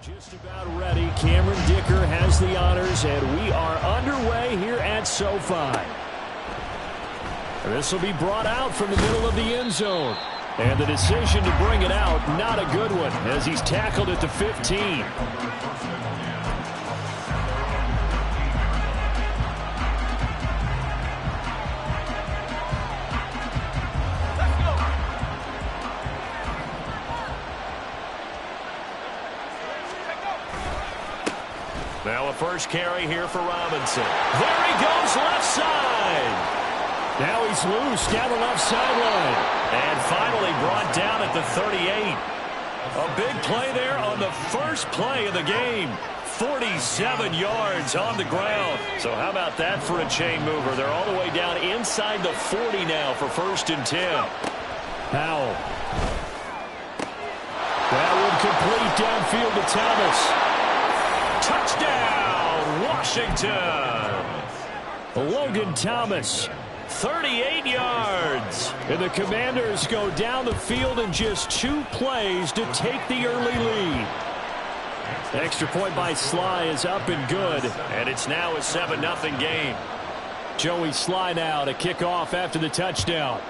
Just about ready. Cameron Dicker has the honors, and we are underway here at SoFi. This will be brought out from the middle of the end zone. And the decision to bring it out, not a good one, as he's tackled at the 15. Now a first carry here for Robinson. There he goes, left side. Now he's loose down the left sideline. And finally brought down at the 38. A big play there on the first play of the game. 47 yards on the ground. So how about that for a chain mover? They're all the way down inside the 40 now for 1st and 10. Powell. That one complete downfield to Thomas. Touchdown, Washington. Logan Thomas, 38 yards. And the Commanders go down the field in just 2 plays to take the early lead. Extra point by Sly is up and good. And it's now a 7-0 game. Joey Sly now to kick off after the touchdown.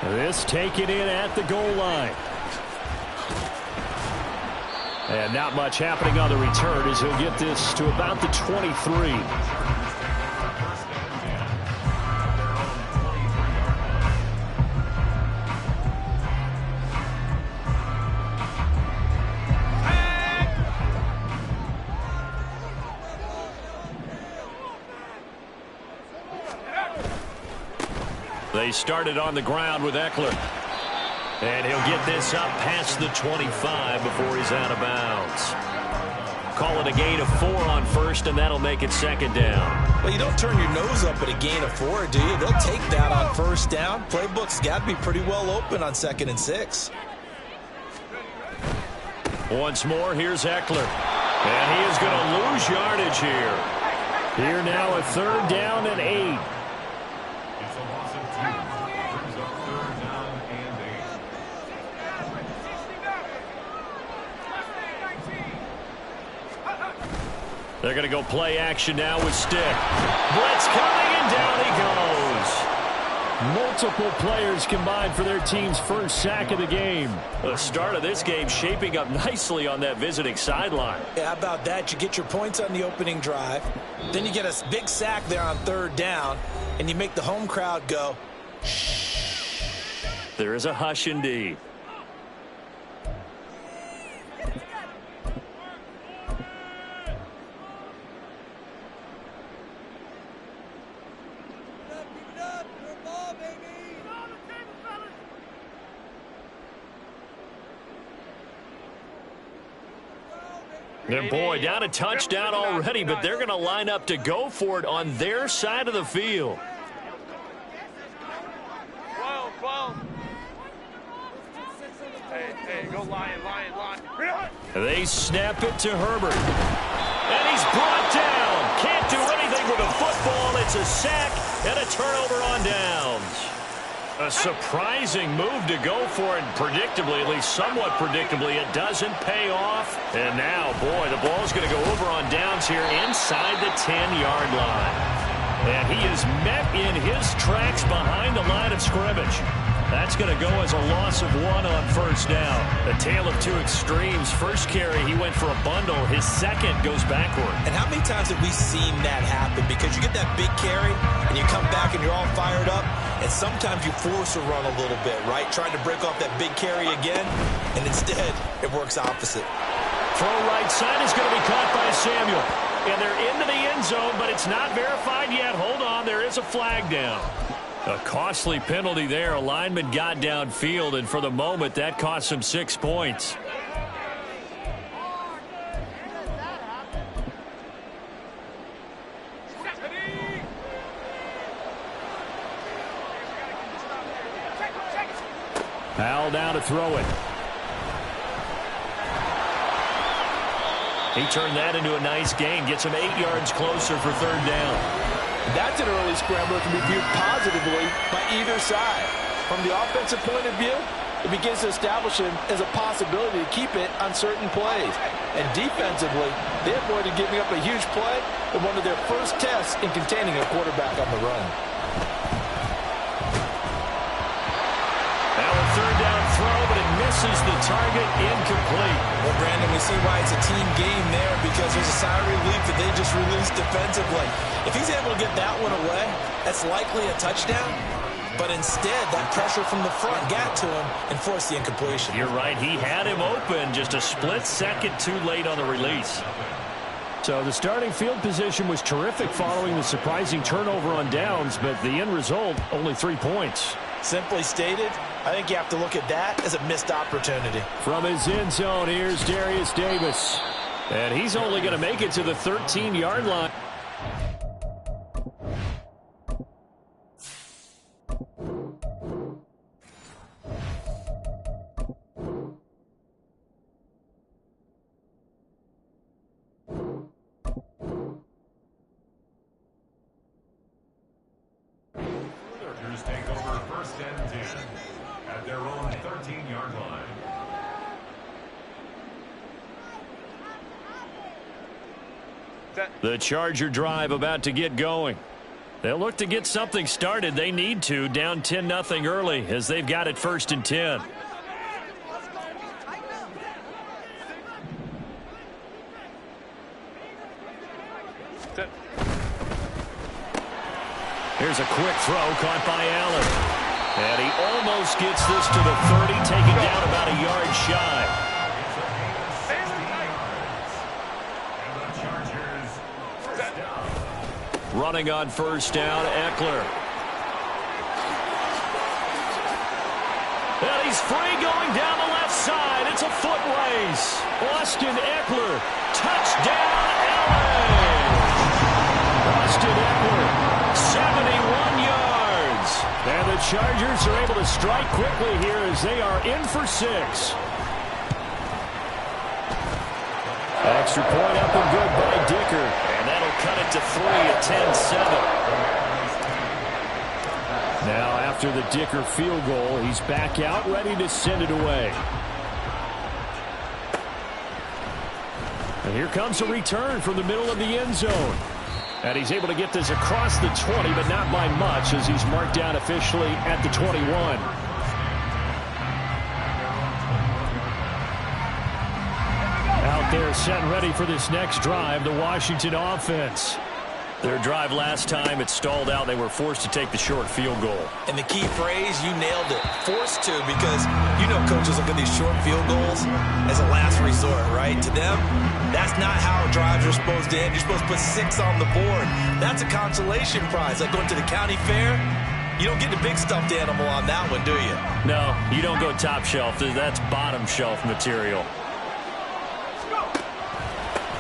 This taken in at the goal line. And not much happening on the return as he'll get this to about the 23. They started on the ground with Eckler. And he'll get this up past the 25 before he's out of bounds. Call it a gain of 4 on first, and that'll make it 2nd down. Well, you don't turn your nose up at a gain of 4, do you? They'll take that on 1st down. Playbook's got to be pretty well open on 2nd and 6. Once more, here's Eckler. And he is going to lose yardage here. Here now a 3rd down and 8. They're going to go play action now with Stick. Blitz coming, and down he goes. Multiple players combined for their team's first sack of the game. The start of this game shaping up nicely on that visiting sideline. Yeah, how about that? You get your points on the opening drive. Then you get a big sack there on 3rd down, and you make the home crowd go, shh. There is a hush indeed. And boy, down a touchdown already, but they're going to line up to go for it on their side of the field. 12. Hey, go Lion. They snap it to Herbert. And he's brought down. Can't do anything with a football. It's a sack and a turnover on downs. A surprising move to go for it, and predictably, at least somewhat predictably, it doesn't pay off. And now, boy, the ball's going to go over on downs here inside the 10-yard line. And he is met in his tracks behind the line of scrimmage. That's going to go as a loss of 1 on 1st down. A tale of 2 extremes. First carry, he went for a bundle. His second goes backward. And how many times have we seen that happen? Because you get that big carry, and you come back and you're all fired up, and sometimes you force a run a little bit, right? Trying to break off that big carry again, and instead, it works opposite. Throw right side is going to be caught by Samuel. And they're into the end zone, but it's not verified yet. Hold on, there is a flag down. A costly penalty there. A lineman got downfield, and for the moment, that cost him 6 points. Powell down to throw it. He turned that into a nice gain. Gets him 8 yards closer for 3rd down. That's an early scramble that can be viewed positively by either side. From the offensive point of view, it begins to establish him as a possibility to keep it on certain plays. And defensively, they avoided giving up a huge play in one of their first tests in containing a quarterback on the run. Now a third down throw, but it misses the target, incomplete. Well, Brandon, we see why it's a team game there, because there's a sigh of relief that they just released defensively. If he's able to get that one away, that's likely a touchdown. But instead, that pressure from the front got to him and forced the incompletion. You're right. He had him open, just a split second too late on the release. So the starting field position was terrific following the surprising turnover on downs, but the end result, only 3 points. Simply stated, I think you have to look at that as a missed opportunity. From his end zone, here's Darius Davis. And he's only going to make it to the 13-yard line. Take over 1st and 10 at their own 13-yard line. The Charger drive about to get going. They'll look to get something started. They need to, down 10-0 early as they've got it 1st and 10. Here's a quick throw caught by Allen. And he almost gets this to the 30, taken down about a yard shy. Running on 1st down, Eckler. And he's free going down the left side. It's a foot race. Austin Eckler, touchdown, Allen. Austin Eckler. 71 yards. And the Chargers are able to strike quickly here as they are in for 6. Extra point up and good by Dicker. And that'll cut it to 3 at 10-7. Now after the Dicker field goal, he's back out ready to send it away. And here comes a return from the middle of the end zone. And he's able to get this across the 20, but not by much, as he's marked down officially at the 21. Out there set and ready for this next drive, the Washington offense. Their drive last time, it stalled out. They were forced to take the short field goal. And the key phrase, you nailed it. Forced to, because you know coaches look at these short field goals as a last resort, right? To them, that's not how drives are supposed to end. You're supposed to put 6 on the board. That's a consolation prize. Like going to the county fair, you don't get the big stuffed animal on that one, do you? No, you don't go top shelf. That's bottom shelf material.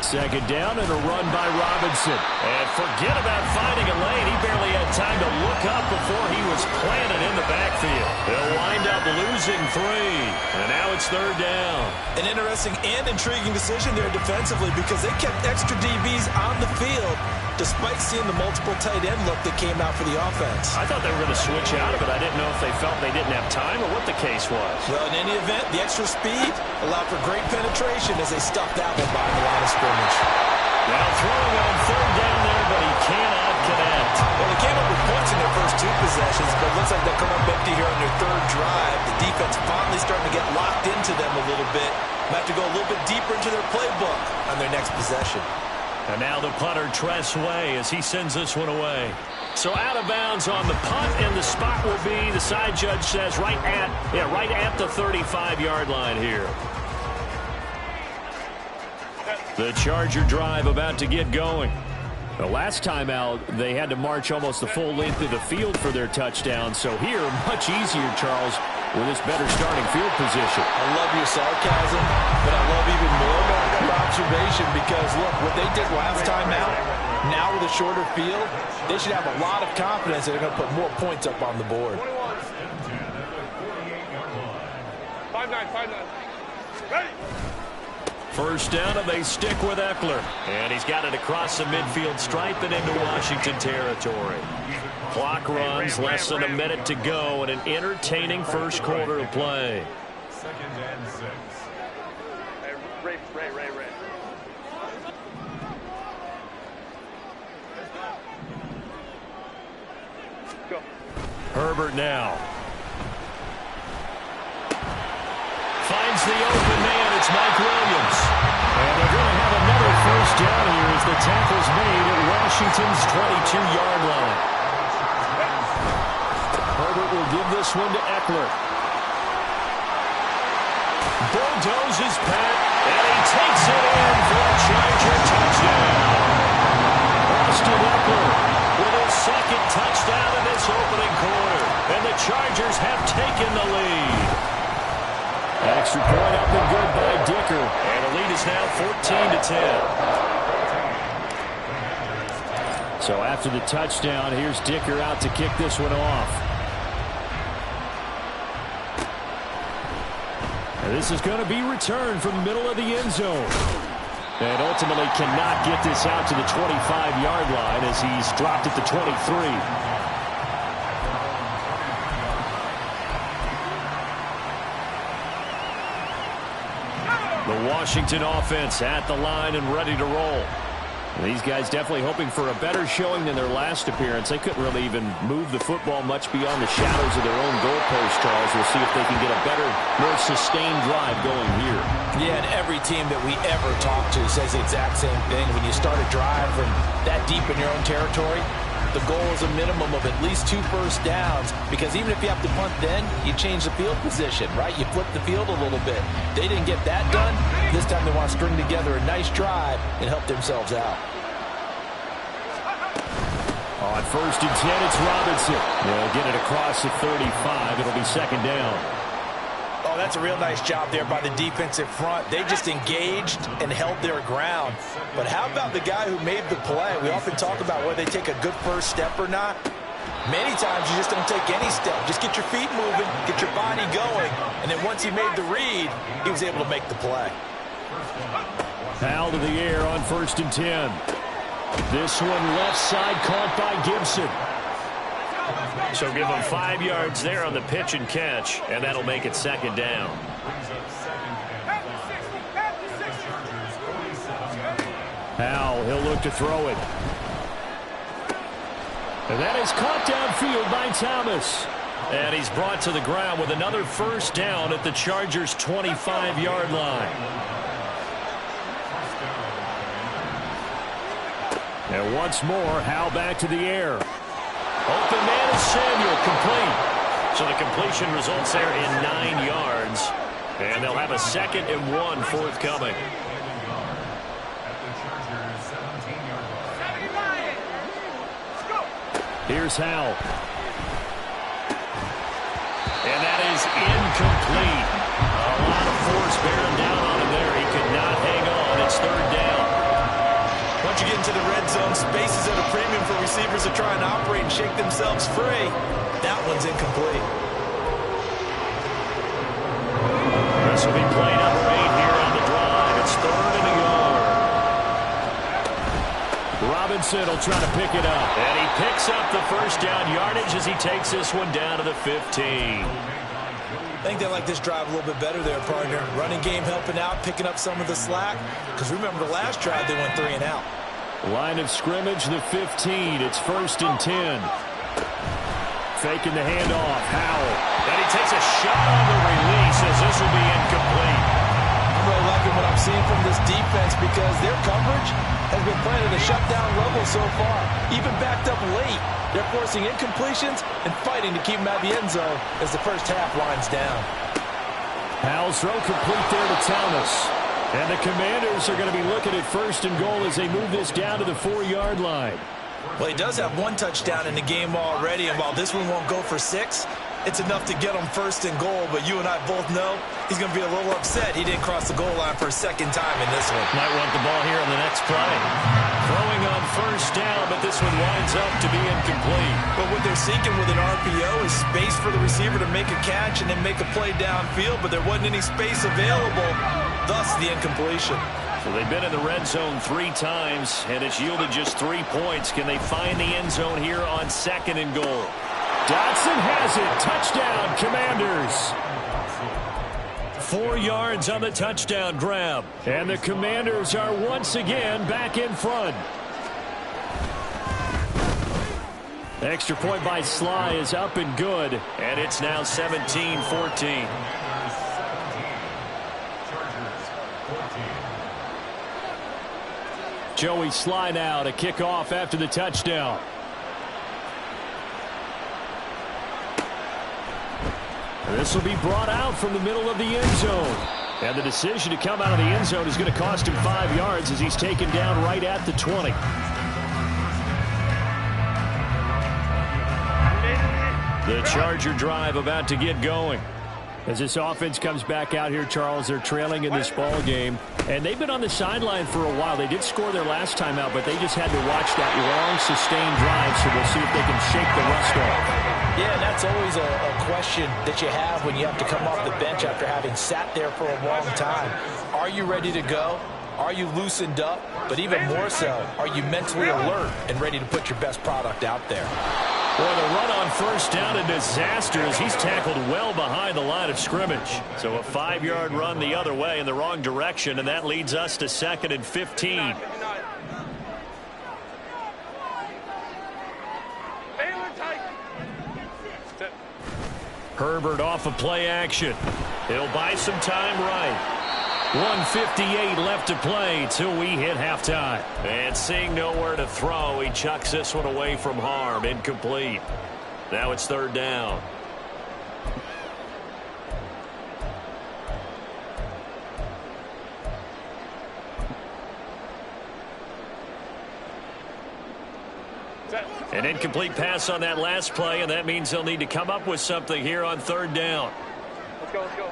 2nd down and a run by Robinson. And forget about finding a lane. He barely had time to look up before he was planted in the backfield. They'll wind up losing 3. And now it's 3rd down. An interesting and intriguing decision there defensively, because they kept extra DBs on the field despite seeing the multiple tight end look that came out for the offense. I thought they were going to switch out of it. I didn't know if they felt they didn't have time or what the case was. Well, in any event, the extra speed allowed for great penetration as they stuffed that one behind the line of scrimmage. Now throwing on 3rd down there, but he cannot connect. Well, they came up with points in their first 2 possessions, but it looks like they'll come up empty here on their 3rd drive. The defense finally starting to get locked into them a little bit. Might have to go a little bit deeper into their playbook on their next possession. And now the punter, Tress Way, as he sends this one away. So out of bounds on the punt, and the spot will be, the side judge says, right at the 35-yard line here. The Charger drive about to get going. The last time out, they had to march almost the full length of the field for their touchdown. So here, much easier, Charles, with this better starting field position. I love your sarcasm, but I love even more your observation, because, look, what they did last time out, now with a shorter field, they should have a lot of confidence that they're going to put more points up on the board. 5-9. Ready? 1st down, and they stick with Eckler. And he's got it across the midfield stripe and into Washington territory. Clock runs, less than a minute to go, and an entertaining first quarter of play. 2nd and 6. Ray. Go. Herbert now. Finds the open man. It's Mike Williams. And they're going to have another first down here as the tackle's made at Washington's 22-yard line. Herbert will give this one to Eckler. Bulldozes Pat, and he takes it in for a Charger touchdown. Austin Eckler with his second touchdown in this opening quarter, and the Chargers have taken the lead. Extra point up and good by Dicker, and the lead is now 14-10. So after the touchdown, here's Dicker out to kick this one off. And this is going to be returned from the middle of the end zone. And ultimately cannot get this out to the 25-yard line as he's dropped at the 23. The Washington offense at the line and ready to roll. And these guys definitely hoping for a better showing than their last appearance. They couldn't really even move the football much beyond the shadows of their own goalpost, Charles. We'll see if they can get a better, more sustained drive going here. Yeah, and every team that we ever talk to says the exact same thing. When you start a drive from that deep in your own territory, the goal is a minimum of at least 2 first downs, because even if you have to punt then, you change the field position, right? You flip the field a little bit. They didn't get that done. This time they want to string together a nice drive and help themselves out. On 1st and 10, it's Robinson. They'll get it across the 35. It'll be 2nd down. Oh, that's a real nice job there by the defensive front. They just engaged and held their ground. But how about the guy who made the play? We often talk about whether they take a good first step or not. Many times you just don't take any step. Just get your feet moving, get your body going, and then once he made the read, he was able to make the play. Foul to the air on 1st and 10. This one left side caught by Gibson. So give them 5 yards there on the pitch and catch, and that'll make it 2nd down. Powell, he'll look to throw it. And that is caught downfield by Thomas. And he's brought to the ground with another first down at the Chargers' 25-yard line. And once more, Howell back to the air. Open man is Samuel, complete. So the completion results there in 9 yards. And they'll have a 2nd and 1 forthcoming. Here's Howell. And that is incomplete. A lot of force bearing down on him there. He could not hang on. It's 3rd down. Once you get into the red zone, space is at a premium for receivers to try and operate and shake themselves free. That one's incomplete. This will be play number 8 here on the drive. It's 3rd and a yard. Robinson will try to pick it up. And he picks up the first down yardage as he takes this one down to the 15. I think they like this drive a little bit better there, partner. Running game helping out, picking up some of the slack. Because remember the last drive, they went 3 and out. Line of scrimmage, the 15. It's 1st and 10. Faking the handoff. Howell. And he takes a shot on the release as this will be incomplete. I'm really liking what I'm seeing from this defense because their coverage has been playing at a shutdown level so far. Even backed up late, they're forcing incompletions and fighting to keep them out of the end zone as the first half winds down. Howell's throw complete there to Thomas. And the Commanders are going to be looking at 1st and goal as they move this down to the 4-yard line. Well, he does have 1 touchdown in the game already, and while this one won't go for 6, it's enough to get him 1st and goal. But you and I both know he's going to be a little upset he didn't cross the goal line for a 2nd time in this one. Might want the ball here on the next play. Throwing on 1st down, but this one winds up to be incomplete. But what they're seeking with an RPO is space for the receiver to make a catch and then make a play downfield, but there wasn't any space available, thus the incompletion. So they've been in the red zone 3 times, and it's yielded just 3 points. Can they find the end zone here on 2nd and goal? Dotson has it. Touchdown, Commanders. 4 yards on the touchdown grab. And the Commanders are once again back in front. Extra point by Sly is up and good. And it's now 17-14. Joey Sly now to kick off after the touchdown. This will be brought out from the middle of the end zone. And the decision to come out of the end zone is going to cost him 5 yards as he's taken down right at the 20. The Charger drive about to get going. As this offense comes back out here, Charles, they're trailing in this ball game. And they've been on the sideline for a while. They did score their last time out, but they just had to watch that long, sustained drive, so we'll see if they can shake the rust off. Yeah, that's always a question that you have when you have to come off the bench after having sat there for a long time. Are you ready to go? Are you loosened up? But even more so, are you mentally alert and ready to put your best product out there? Boy, the run on first down, a disaster as he's tackled well behind the line of scrimmage. So a 5-yard run the other way in the wrong direction, and that leads us to 2nd and 15. Herbert off of play action. He'll buy some time right. 1:58 left to play till we hit halftime. And seeing nowhere to throw, he chucks this one away from harm. Incomplete. Now it's 3rd down. An incomplete pass on that last play, and that means they'll need to come up with something here on 3rd down. Let's go, let's go.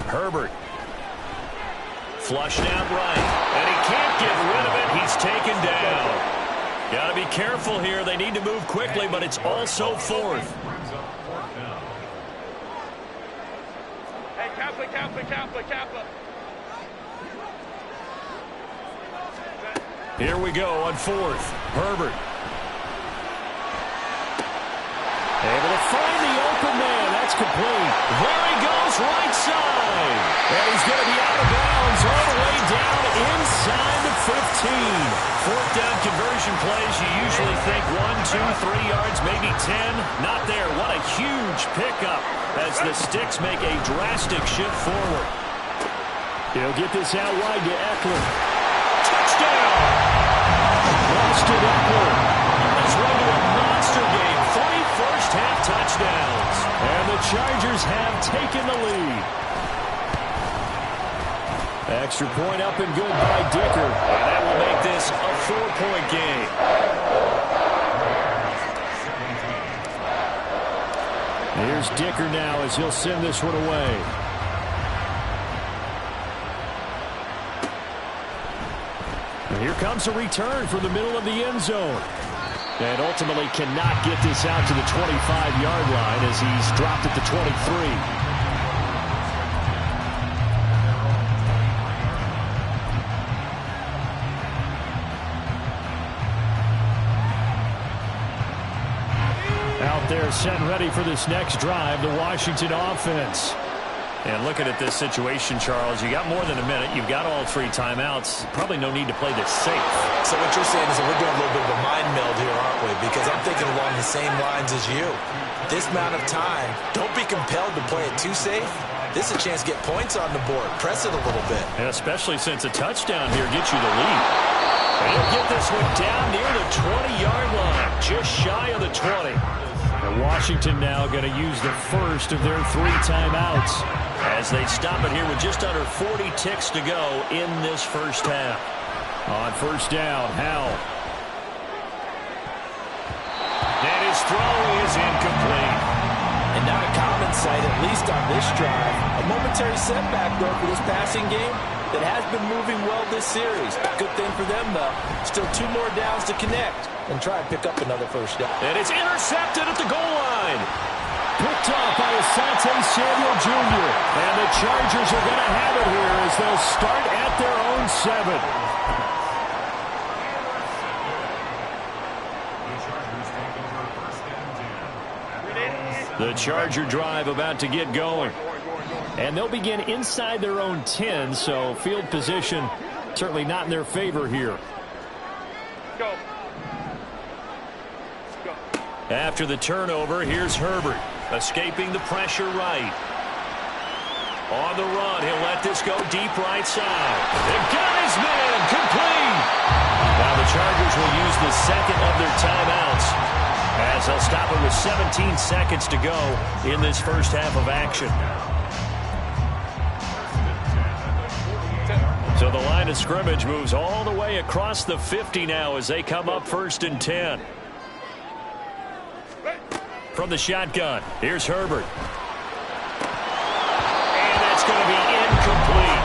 Herbert. Flushed out right. And he can't get rid of it. He's taken down. Got to be careful here. They need to move quickly, but it's also 4th. Hey, Kappa. Here we go on 4th. Herbert. Able to find the open man. That's complete. There he goes, right side. And he's going to be out of bounds all the way down inside the 15. 4th down conversion plays. You usually think 1, 2, 3 yards, maybe 10. Not there. What a huge pickup as the Sticks make a drastic shift forward. He'll get this out wide to Eckler. Touchdown! Austin Eckler on his way to a monster game. 3 first-half touchdowns. And the Chargers have taken the lead. Extra point up and good by Dicker. And that will make this a 4-point game. Here's Dicker now as he'll send this one away. And here comes a return from the middle of the end zone. And ultimately cannot get this out to the 25-yard line as he's dropped at the 23. Out there set and ready for this next drive, the Washington offense. And looking at this situation, Charles, you got more than a minute. You've got all 3 timeouts. Probably no need to play this safe. So what you're saying is that we're doing a little bit of a mind meld here, aren't we? Because I'm thinking along the same lines as you. This amount of time, don't be compelled to play it too safe. This is a chance to get points on the board. Press it a little bit. And especially since a touchdown here gets you the lead. And he'll get this one down near the 20-yard line, just shy of the 20. And Washington now going to use the first of their 3 timeouts as they stop it here with just under 40 ticks to go in this first half. On first down, Howell. And his throw is incomplete. And not a common sight, at least on this drive. A momentary setback, though, for this passing game. that has been moving well this series. Good thing for them, though. Still 2 more downs to connect and try and pick up another first down. And it's intercepted at the goal line. Picked off by Asante Samuel Jr. And the Chargers are going to have it here as they'll start at their own 7. The Charger drive about to get going. And they'll begin inside their own 10, so field position certainly not in their favor here. Go. After the turnover, here's Herbert, escaping the pressure right. On the run, he'll let this go deep right side. And got his man, complete. Now the Chargers will use the second of their timeouts as they'll stop it with 17 seconds to go in this first half of action. So the line of scrimmage moves all the way across the 50 now as they come up 1st and 10. From the shotgun, here's Herbert. And that's going to be incomplete.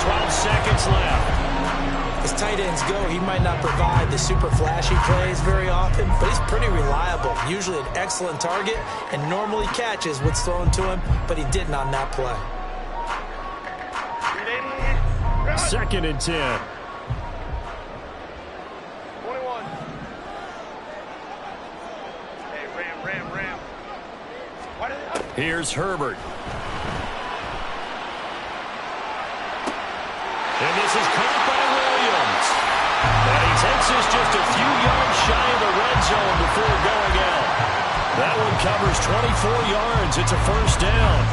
12 seconds left. As tight ends go, he might not provide the super flashy plays very often, but he's pretty reliable. Usually an excellent target and normally catches what's thrown to him, but he didn't on that play. 2nd and 10. 21. Hey, ram. Here's Herbert. And this is caught by Williams. And he takes this just a few yards shy of the red zone before going out. That one covers 24 yards. It's a first down.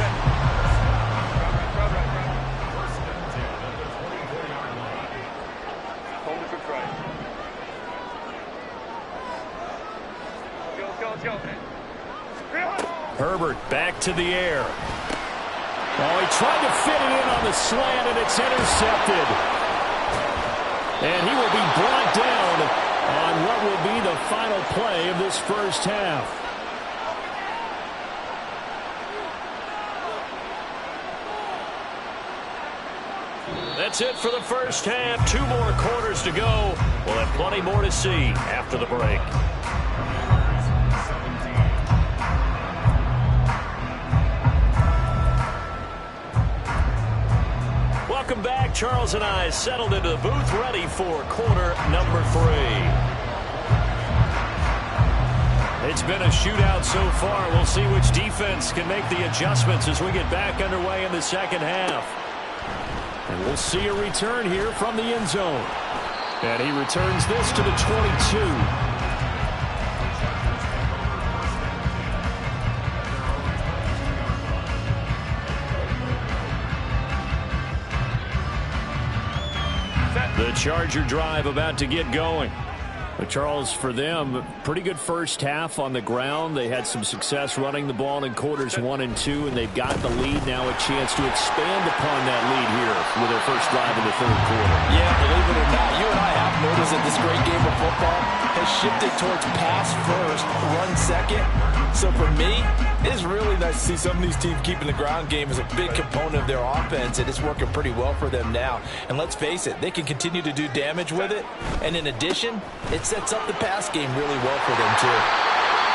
Herbert back to the air. Oh, he tried to fit it in on the slant, and it's intercepted. And he will be brought down on what will be the final play of this first half. That's it for the first half. 2 more quarters to go. We'll have plenty more to see after the break. Welcome back. Charles and I settled into the booth, ready for quarter number 3. It's been a shootout so far. We'll see which defense can make the adjustments as we get back underway in the second half. And we'll see a return here from the end zone. And he returns this to the 22. The Charger drive about to get going. But Charles, for them, pretty good first half on the ground. They had some success running the ball in quarters 1 and 2, and they've got the lead now, a chance to expand upon that lead here with their first drive in the 3rd quarter. Yeah, believe it or not, you and I have noticed that this great game of football has shifted towards pass first, run second. So for me, it is really nice to see some of these teams keeping the ground game as a big component of their offense, and it's working pretty well for them now. And let's face it, they can continue to do damage with it. And in addition, it sets up the pass game really well for them, too.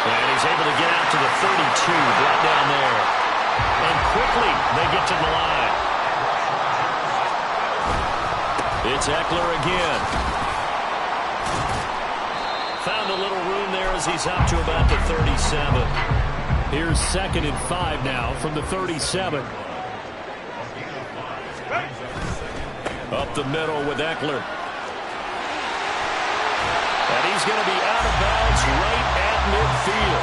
And he's able to get out to the 32, brought down there. And quickly, they get to the line. It's Eckler again. Found a little room there as he's up to about the 37. Here's 2nd and 5 now from the 37. Up the middle with Eckler. And he's going to be out of bounds right at midfield.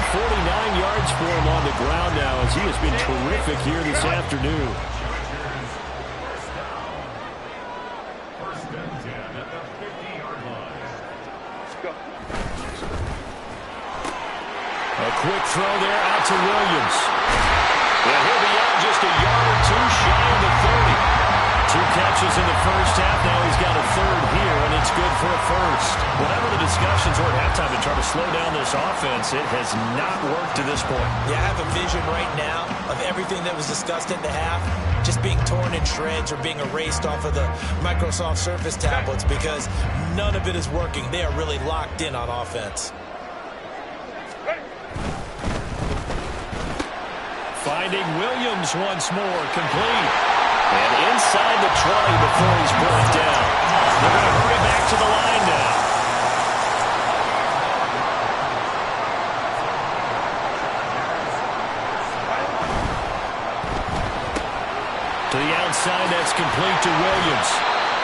149 yards for him on the ground now as he has been terrific here this afternoon. A quick throw there out to Williams. And he'll be out just a yard or 2 shy of the 30. 2 catches in the first half. Now he's got a 3rd here, and it's good for a first. Whatever the discussions were at halftime to try to slow down this offense. It has not worked to this point. Yeah, I have a vision right now of everything that was discussed at the half just being torn in shreds or being erased off of the Microsoft Surface tablets because none of it is working. They are really locked in on offense. Finding Williams once more, complete. And inside the 20 before he's brought down. They're going to hurry back to the line now. To the outside, that's complete to Williams.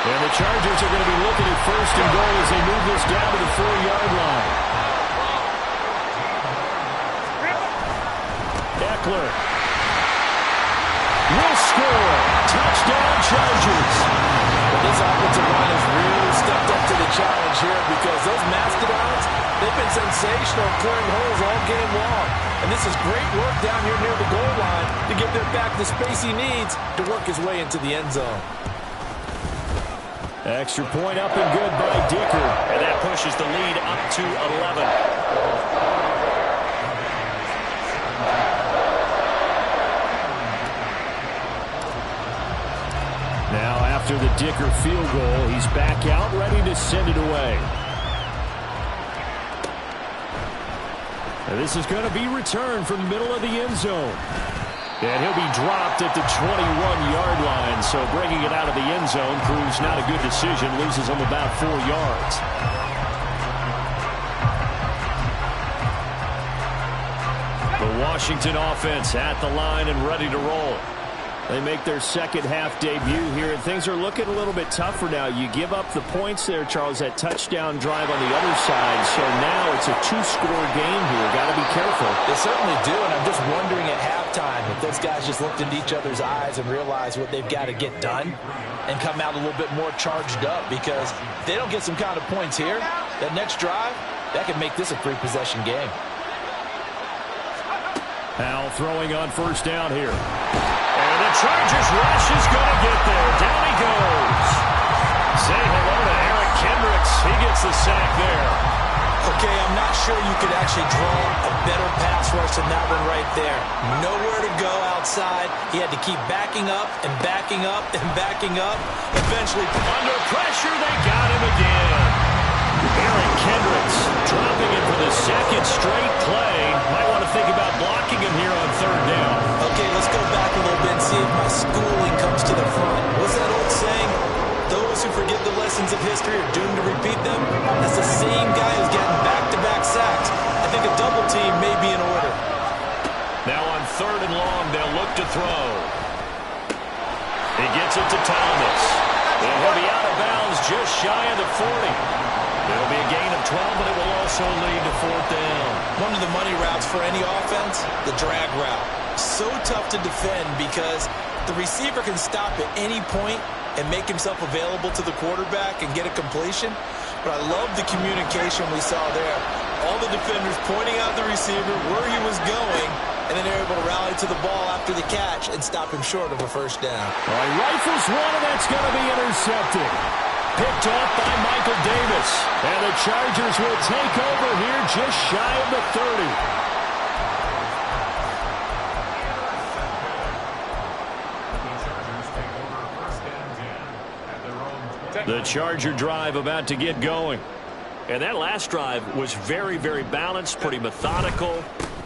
And the Chargers are going to be looking at first and goal as they move this down to the 4-yard line. Eckler will score. Touchdown, Chargers. Well, this offensive line has really stepped up to the challenge here because those Mastodons, they've been sensational clearing holes all game long. And this is great work down here near the goal line to get their back the space he needs to work his way into the end zone. Extra point up and good by Dicker. And that pushes the lead up to 11. Now after the Dicker field goal, he's back out ready to send it away. And this is going to be returned from the middle of the end zone. And he'll be dropped at the 21-yard line. So bringing it out of the end zone proves not a good decision. Loses him about 4 yards. The Washington offense at the line and ready to roll. They make their second half debut here, and things are looking a little bit tougher now. You give up the points there, Charles, that touchdown drive on the other side. So now it's a 2-score game here. Got to be careful. They certainly do, and I'm just wondering at halftime if those guys just looked into each other's eyes and realized what they've got to get done and come out a little bit more charged up, because if they don't get some kind of points here, that next drive, that could make this a 3-possession game. Howell throwing on first down here. And the Chargers rush is going to get there. Down he goes. Say hello to Eric Kendricks. He gets the sack there. Okay, I'm not sure you could actually draw a better pass rush than that one right there. Nowhere to go outside. He had to keep backing up and backing up and backing up. Eventually, under pressure, they got him again. Eric Kendricks dropping it for the second straight play. Might want to think about blocking him here on third down. Okay, let's go back a little bit and see if my schooling comes to the front. What's that old saying? Those who forget the lessons of history are doomed to repeat them. That's the same guy who's getting back-to-back sacks. I think a double team may be in order. Now on third and long, they'll look to throw. He gets it to Thomas. And he'll be out of bounds just shy of the 40. It'll be a gain of 12, but it will also lead to fourth down. One of the money routes for any offense, the drag route. So tough to defend because the receiver can stop at any point and make himself available to the quarterback and get a completion. But I love the communication we saw there. All the defenders pointing out the receiver where he was going, and then they're able to rally to the ball after the catch and stop him short of a first down. All right, rifles one, and that's going to be intercepted. Picked off by Michael Davis. And the Chargers will take over here just shy of the 30. The Charger drive about to get going. And that last drive was very, very balanced, pretty methodical.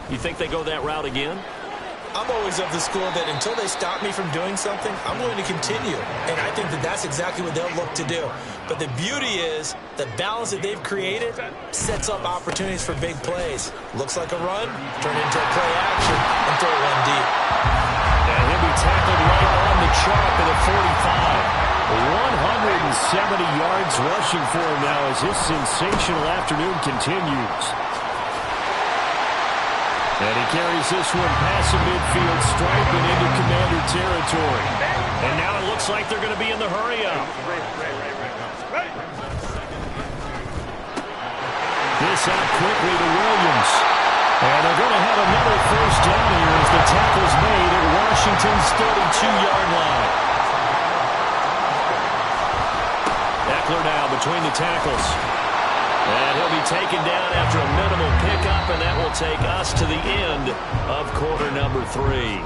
You think they go that route again? I'm always of the school that until they stop me from doing something, I'm going to continue. And I think that that's exactly what they'll look to do. But the beauty is the balance that they've created sets up opportunities for big plays. Looks like a run, turn into a play action, and throw one deep. And he'll be tackled right on the chalk at the 45. 170 yards rushing for him now as his sensational afternoon continues. And he carries this one past the midfield stripe and into Commander territory. And now it looks like they're going to be in the hurry-up. This out quickly to Williams. And they're going to have another first down here as the tackle's made at Washington's 32-yard line. Eckler now between the tackles. And he'll be taken down after a minimal pickup, and that will take us to the end of quarter number 3.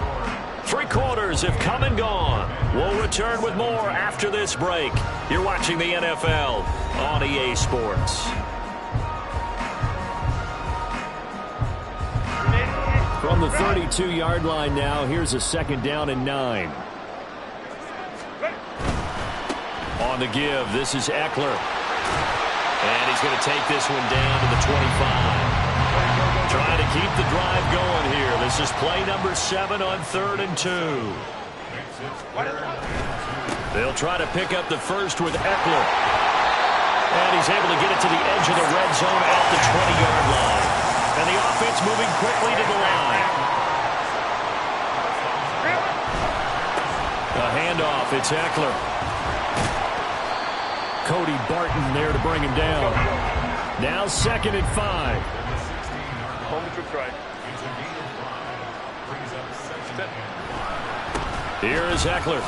3 quarters have come and gone. We'll return with more after this break. You're watching the NFL on EA Sports. From the 32-yard line now, here's a 2nd down and 9. On the give, this is Eckler. And he's going to take this one down to the 25. Trying to keep the drive going here. This is play number 7 on 3rd and 2. They'll try to pick up the first with Eckler. And he's able to get it to the edge of the red zone at the 20-yard line. And the offense moving quickly to the line. A handoff, it's Eckler. Cody Barton there to bring him down. Now 2nd and 5. Here is Eckler.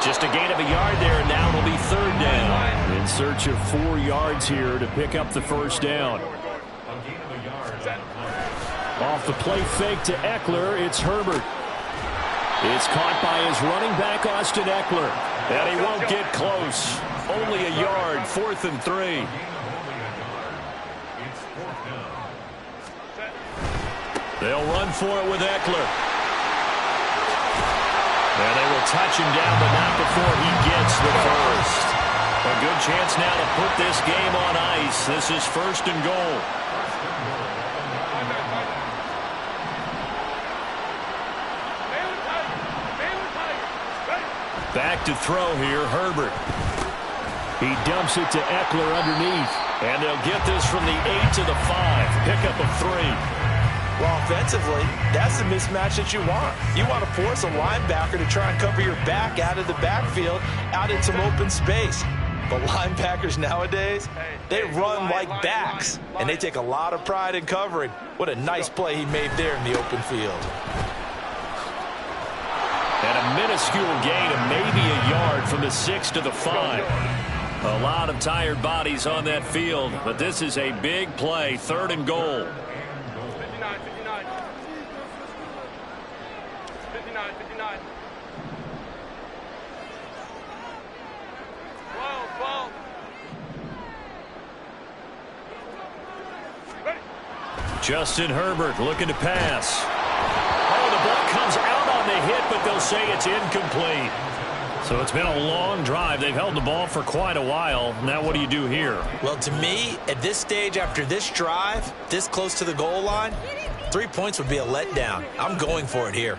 Just a gain of a yard there, and now it'll be 3rd down. In search of 4 yards here to pick up the first down. Off the play fake to Eckler, it's Herbert. It's caught by his running back, Austin Eckler. And he won't get close. Only a yard, 4th and 3. They'll run for it with Eckler. And they will touch him down, but not before he gets the first. A good chance now to put this game on ice. This is 1st and goal. Back to throw here, Herbert. He dumps it to Eckler underneath. And they'll get this from the 8 to the 5. Pickup of 3. Well, offensively, that's the mismatch that you want. You want to force a linebacker to try and cover your back out of the backfield, out in some open space. But linebackers nowadays, they run like backs, and they take a lot of pride in covering. What a nice play he made there in the open field. And a minuscule gain of maybe a yard from the 6 to the 5. A lot of tired bodies on that field, but this is a big play, 3rd and goal. 59. 12. Justin Herbert looking to pass. Oh, the ball comes out on the hit, but they'll say it's incomplete. So it's been a long drive. They've held the ball for quite a while. Now what do you do here? Well, to me, at this stage after this drive, this close to the goal line, 3 points would be a letdown. I'm going for it here.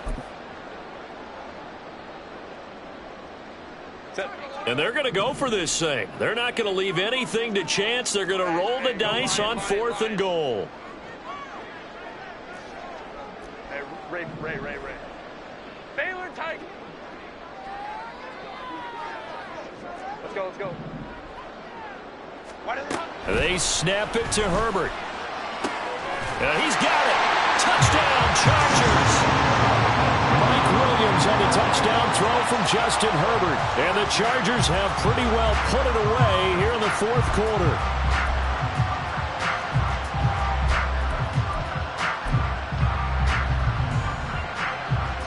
And they're going to go for this thing. They're not going to leave anything to chance. They're going to roll the dice on 4th and goal. Hey, Ray. Baylor Tiger. Let's go. They snap it to Herbert. And he's got it. Touchdown, Chargers. Mike Williams on the touchdown throw from Justin Herbert. And the Chargers have pretty well put it away here in the 4th quarter.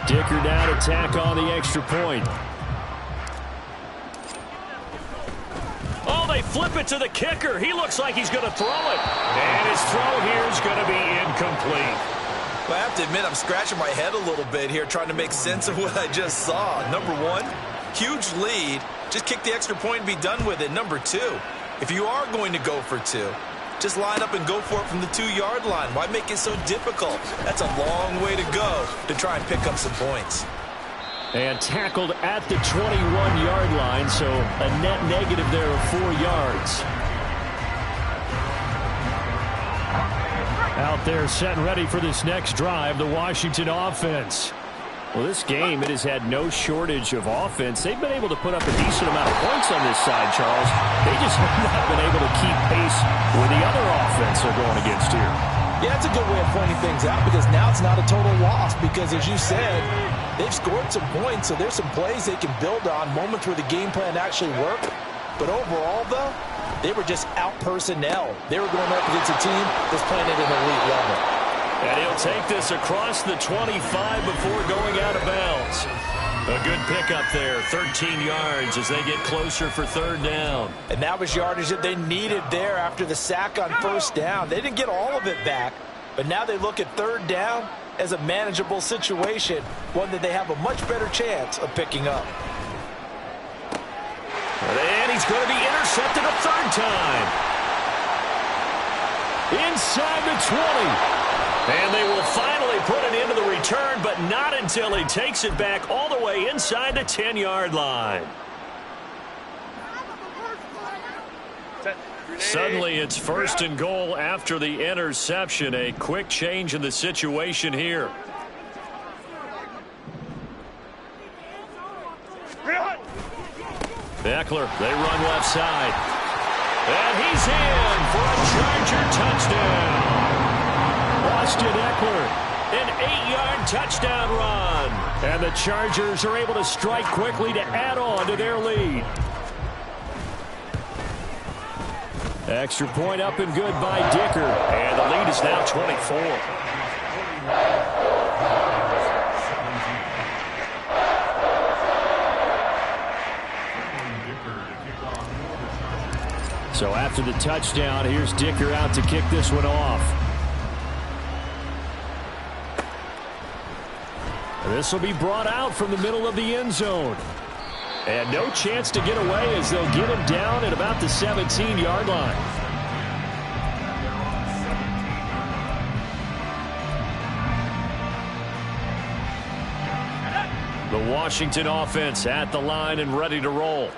Dicker down to tack on the extra point. Oh, they flip it to the kicker. He looks like he's going to throw it. And his throw here is going to be incomplete. Well, I have to admit, I'm scratching my head a little bit here trying to make sense of what I just saw. Number one, huge lead. Just kick the extra point and be done with it. Number two, if you are going to go for 2, just line up and go for it from the 2-yard line. Why make it so difficult? That's a long way to go to try and pick up some points. And tackled at the 21-yard line, so a net negative there of 4 yards. Out there set and ready for this next drive, the Washington offense. Well, this game, it has had no shortage of offense. They've been able to put up a decent amount of points on this side, Charles. They just have not been able to keep pace with the other offense they're going against here. Yeah, that's a good way of pointing things out because now it's not a total loss because, as you said, they've scored some points, so there's some plays they can build on, moments where the game plan actually worked. But overall, though, They were just out personnel. They were going up against a team that's playing at an elite level. And he'll take this across the 25 before going out of bounds. A good pickup there, 13 yards as they get closer for third down. And that was yardage that they needed there after the sack on first down. They didn't get all of it back, but now they look at third down as a manageable situation, one that they have a much better chance of picking up. And he's going to be intercepted a third time. Inside the 20. And they will finally put it into the return, but not until he takes it back all the way inside the 10-yard line. Suddenly it's first and goal after the interception. A quick change in the situation here. Eckler, they run left side. And he's in for a Charger touchdown. Austin Eckler, an 8-yard touchdown run. And the Chargers are able to strike quickly to add on to their lead. Extra point up and good by Dicker. And the lead is now 24. So after the touchdown, here's Dicker out to kick this one off. This will be brought out from the middle of the end zone. And no chance to get away as they'll get him down at about the 17-yard line. The Washington offense at the line and ready to roll.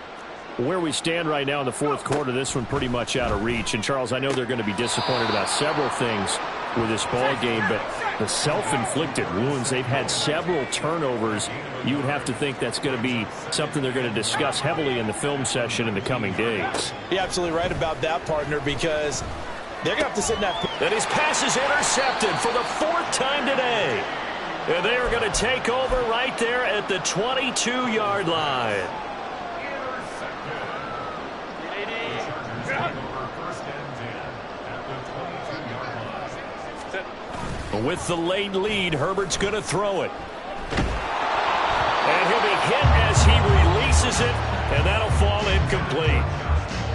Where we stand right now in the fourth quarter, this one pretty much out of reach. And, Charles, I know they're going to be disappointed about several things with this ball game, but the self-inflicted wounds, they've had several turnovers. You would have to think that's going to be something they're going to discuss heavily in the film session in the coming days. You're absolutely right about that, partner, because they're going to have to sit in that. And his pass is intercepted for the fourth time today. And they are going to take over right there at the 22-yard line. With the late lead, Herbert's going to throw it. And he'll be hit as he releases it, and that'll fall incomplete.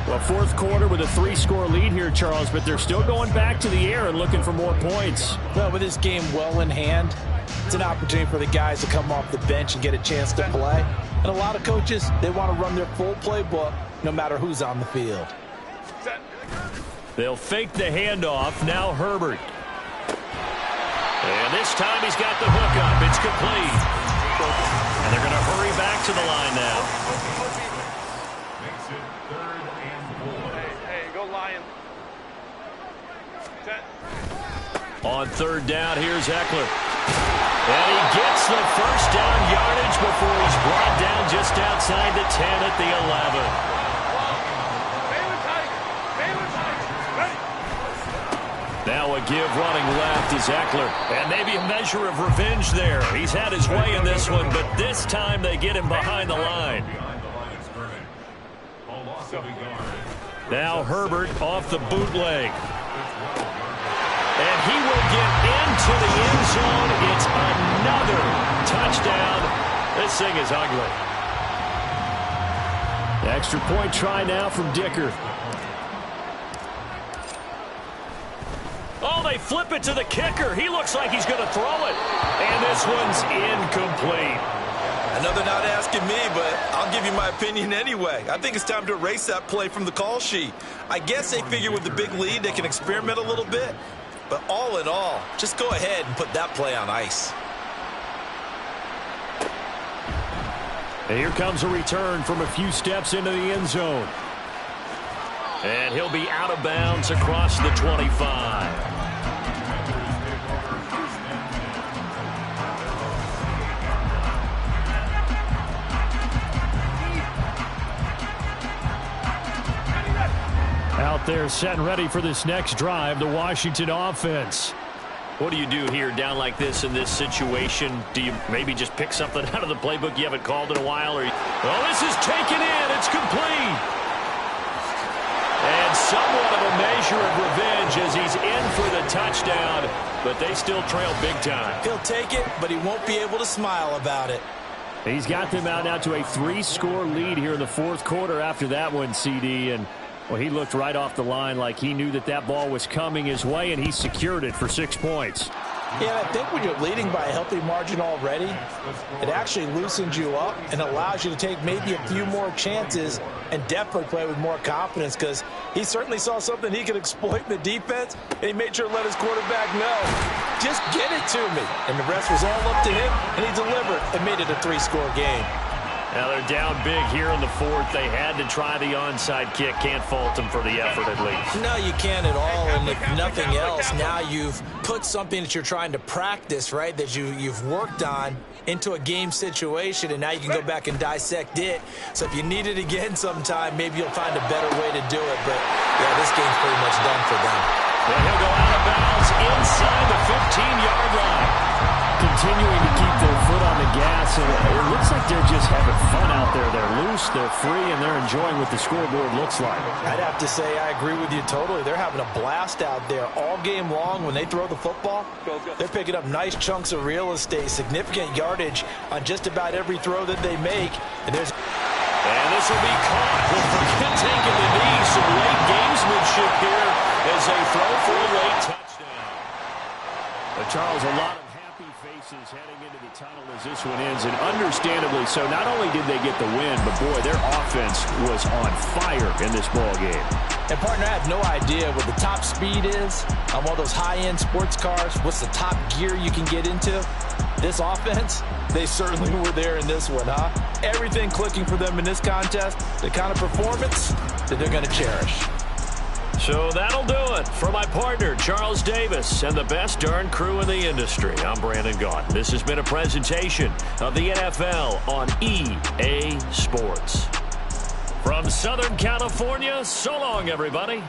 Well, fourth quarter with a 3-score lead here, Charles, but they're still going back to the air and looking for more points. Well, with this game well in hand, it's an opportunity for the guys to come off the bench and get a chance to play. And a lot of coaches, they want to run their full playbook no matter who's on the field. They'll fake the handoff. Now Herbert. And this time he's got the hook up. It's complete. And they're going to hurry back to the line now. Makes it third and 4. Hey, go Lions. Set. On third down, here's Eckler. And he gets the first down yardage before he's brought down just outside the 10 at the 11. Now a give running left is Eckler. And maybe a measure of revenge there. He's had his way in this one, but this time they get him behind the line. Now Herbert off the bootleg. And he will get into the end zone. It's another touchdown. This thing is ugly. The extra point try now from Dicker. Oh, they flip it to the kicker. He looks like he's going to throw it. And this one's incomplete. I know they're not asking me, but I'll give you my opinion anyway. I think it's time to erase that play from the call sheet. I guess they figure with the big lead they can experiment a little bit. But all in all, just go ahead and put that play on ice. And here comes a return from a few steps into the end zone. And he'll be out of bounds across the 25. Out there set and ready for this next drive, the Washington offense. What do you do here down like this in this situation? Do you maybe just pick something out of the playbook you haven't called in a while? Well, this is taken in. It's complete. pressure of revenge as he's in for the touchdown, but they still trail big time. He'll take it, but he won't be able to smile about it. He's got them out now to a 3-score lead here in the fourth quarter after that one, CD. And, well, he looked right off the line like he knew that that ball was coming his way, and he secured it for 6 points. Yeah, I think when you're leading by a healthy margin already, it actually loosens you up and allows you to take maybe a few more chances and definitely play with more confidence, because he certainly saw something he could exploit in the defense, and he made sure to let his quarterback know, just get it to me. And the rest was all up to him, and he delivered and made it a 3-score game. Now they're down big here in the fourth. They had to try the onside kick. Can't fault them for the effort at least. No, you can't at all. And if nothing else, now you've put something that you're trying to practice, right, that you've worked on into a game situation, and now you can go back and dissect it. So if you need it again sometime, maybe you'll find a better way to do it. But, yeah, this game's pretty much done for them. And he'll go out of bounds inside the 15-yard line. Continuing to keep their foot on the gas, and it looks like they're just having fun out there. They're loose, they're free, and they're enjoying what the scoreboard looks like. I'd have to say I agree with you totally. They're having a blast out there all game long. When they throw the football, they're picking up nice chunks of real estate, significant yardage on just about every throw that they make. And this will be caught with Burkett taking the knee. Some late gamesmanship here as they throw for a late touchdown. But Charles, a lot of happy faces heading into the tunnel as this one ends, and understandably so. Not only did they get the win, but boy, their offense was on fire in this ball game. And partner, I have no idea what the top speed is on one of those high-end sports cars. What's the top gear you can get into? This offense, they certainly were there in this one, huh? Everything clicking for them in this contest, the kind of performance that they're going to cherish. So that'll do it for my partner, Charles Davis, and the best darn crew in the industry. I'm Brandon Gaudin. This has been a presentation of the NFL on EA Sports. From Southern California, so long, everybody.